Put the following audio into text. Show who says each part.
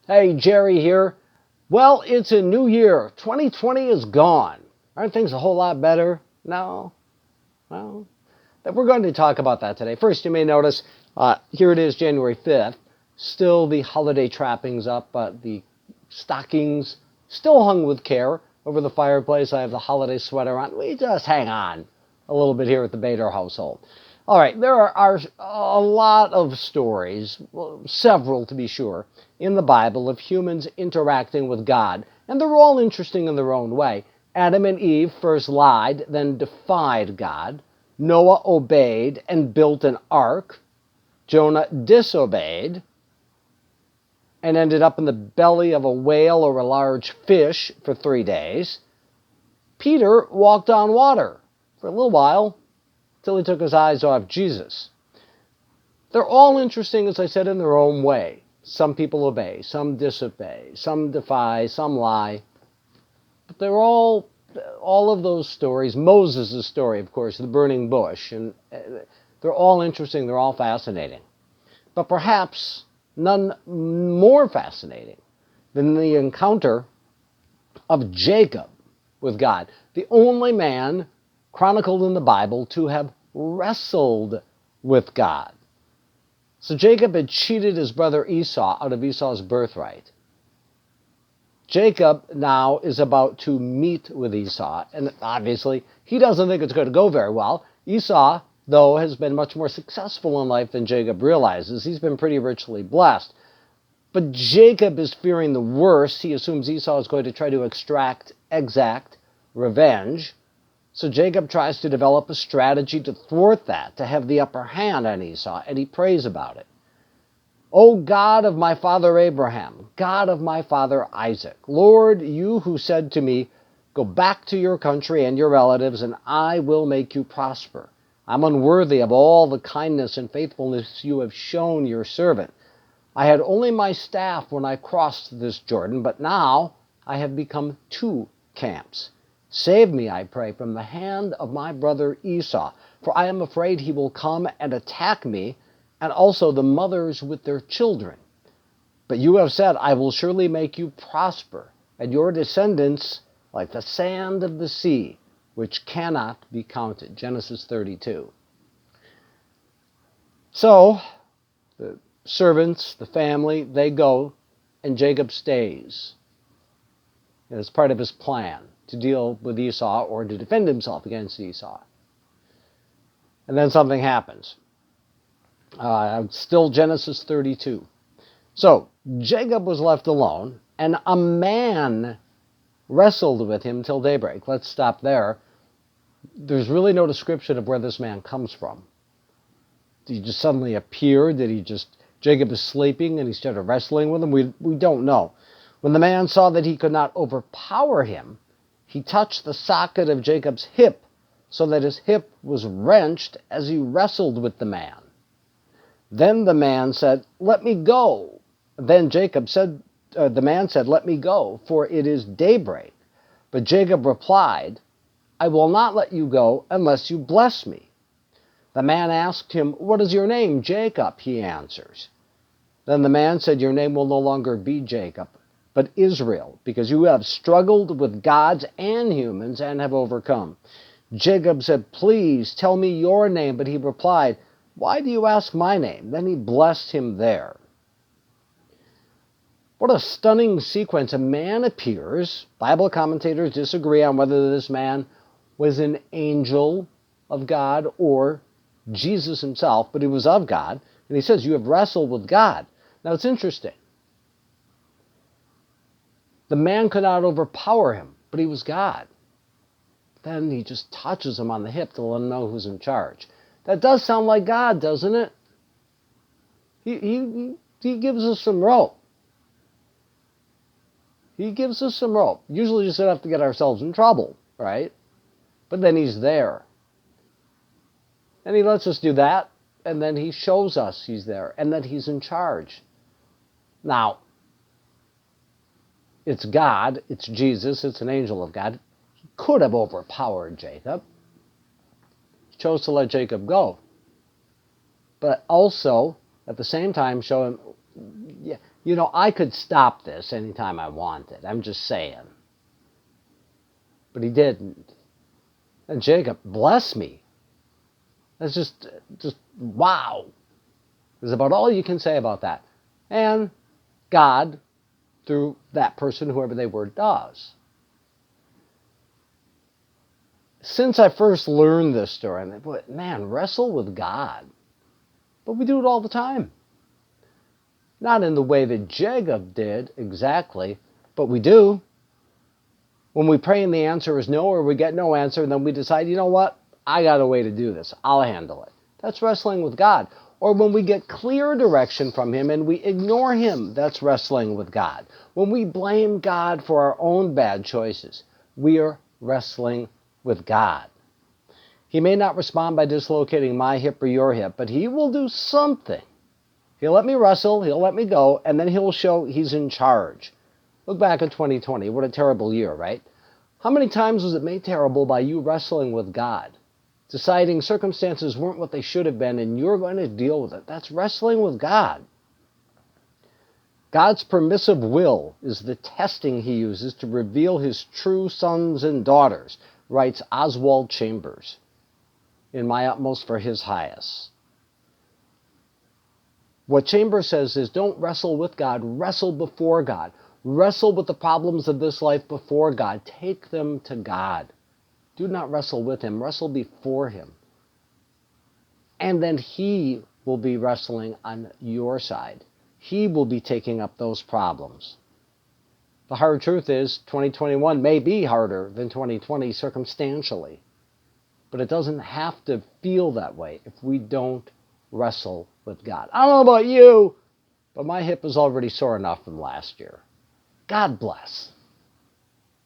Speaker 1: Hey, Jerry here. Well, it's a new year. 2020 is gone. Aren't things a whole lot better? No? Well, we're going to talk about that today. First, you may notice here it is, January 5th. Still the holiday trappings up, but the stockings still hung with care over the fireplace. I have the holiday sweater on. We just hang on a little bit here at the Bader household. All right, there are a lot of stories, well, several to be sure, in the Bible of humans interacting with God, and they're all interesting in their own way. Adam and Eve first lied, then defied God. Noah obeyed and built an ark. Jonah disobeyed and ended up in the belly of a whale or a large fish for 3 days. Peter walked on water for a little while till he took his eyes off Jesus. They're all interesting, as I said, in their own way. Some people obey, some disobey, some defy, some lie. But they're all of those stories, Moses' story, of course, the burning bush, and they're all interesting, they're all fascinating. But perhaps none more fascinating than the encounter of Jacob with God, the only man chronicled in the Bible to have wrestled with God. So Jacob had cheated his brother Esau out of Esau's birthright. Jacob now is about to meet with Esau, and obviously he doesn't think it's going to go very well. Esau, though, has been much more successful in life than Jacob realizes. He's been pretty richly blessed. But Jacob is fearing the worst. He assumes Esau is going to try to exact revenge. So Jacob tries to develop a strategy to thwart that, to have the upper hand on Esau, and he prays about it. O God of my father Abraham, God of my father Isaac, Lord, you who said to me, go back to your country and your relatives, and I will make you prosper. I'm unworthy of all the kindness and faithfulness you have shown your servant. I had only my staff when I crossed this Jordan, but now I have become 2 camps. Save me, I pray, from the hand of my brother Esau, for I am afraid he will come and attack me, and also the mothers with their children. But you have said, I will surely make you prosper, and your descendants like the sand of the sea, which cannot be counted. Genesis 32. So, the servants, the family, they go, and Jacob stays. It's part of his plan to deal with Esau or to defend himself against Esau. And then something happens. Still Genesis 32. So, Jacob was left alone, and a man wrestled with him till daybreak. Let's stop there. There's really no description of where this man comes from. Did he just suddenly appear? Jacob is sleeping and he started wrestling with him? We don't know. When the man saw that he could not overpower him, he touched the socket of Jacob's hip, so that his hip was wrenched as he wrestled with the man. Then the man said, let me go. Then the man said, let me go, for it is daybreak. But Jacob replied, I will not let you go unless you bless me. The man asked him, what is your name? Jacob, he answers. Then the man said, your name will no longer be Jacob, but Israel, because you have struggled with gods and humans and have overcome. Jacob said, please tell me your name. But he replied, why do you ask my name? Then he blessed him there. What a stunning sequence. A man appears. Bible commentators disagree on whether this man was an angel of God or Jesus himself, but he was of God. And he says, you have wrestled with God. Now it's interesting. The man could not overpower him, but he was God. Then he just touches him on the hip to let him know who's in charge. That does sound like God, doesn't it? He gives us some rope. He gives us some rope. Usually just enough to get ourselves in trouble, right? But then he's there. And he lets us do that, and then he shows us he's there, and that he's in charge. Now, it's God, it's Jesus, it's an angel of God. He could have overpowered Jacob. He chose to let Jacob go. But also, at the same time, show him, yeah, You know, I could stop this anytime I wanted. I'm just saying. But he didn't. And Jacob, bless me. That's just wow. There's about all you can say about that. And God, through that person, whoever they were, does. Since I first learned this story, I thought, man, wrestle with God. But we do it all the time. Not in the way that Jacob did exactly, but we do. When we pray and the answer is no, or we get no answer, and then we decide, you know what? I got a way to do this. I'll handle it. That's wrestling with God. Or when we get clear direction from Him and we ignore Him, that's wrestling with God. When we blame God for our own bad choices, we are wrestling with God. He may not respond by dislocating my hip or your hip, but He will do something. He'll let me wrestle, He'll let me go, and then He'll show He's in charge. Look back at 2020. What a terrible year, right? How many times was it made terrible by you wrestling with God? Deciding circumstances weren't what they should have been, and you're going to deal with it. That's wrestling with God. God's permissive will is the testing He uses to reveal His true sons and daughters, writes Oswald Chambers, in My Utmost for His Highest. What Chambers says is, don't wrestle with God, wrestle before God. Wrestle with the problems of this life before God. Take them to God. Do not wrestle with Him. Wrestle before Him. And then He will be wrestling on your side. He will be taking up those problems. The hard truth is, 2021 may be harder than 2020 circumstantially. But it doesn't have to feel that way if we don't wrestle with God. I don't know about you, but my hip is already sore enough from last year. God bless.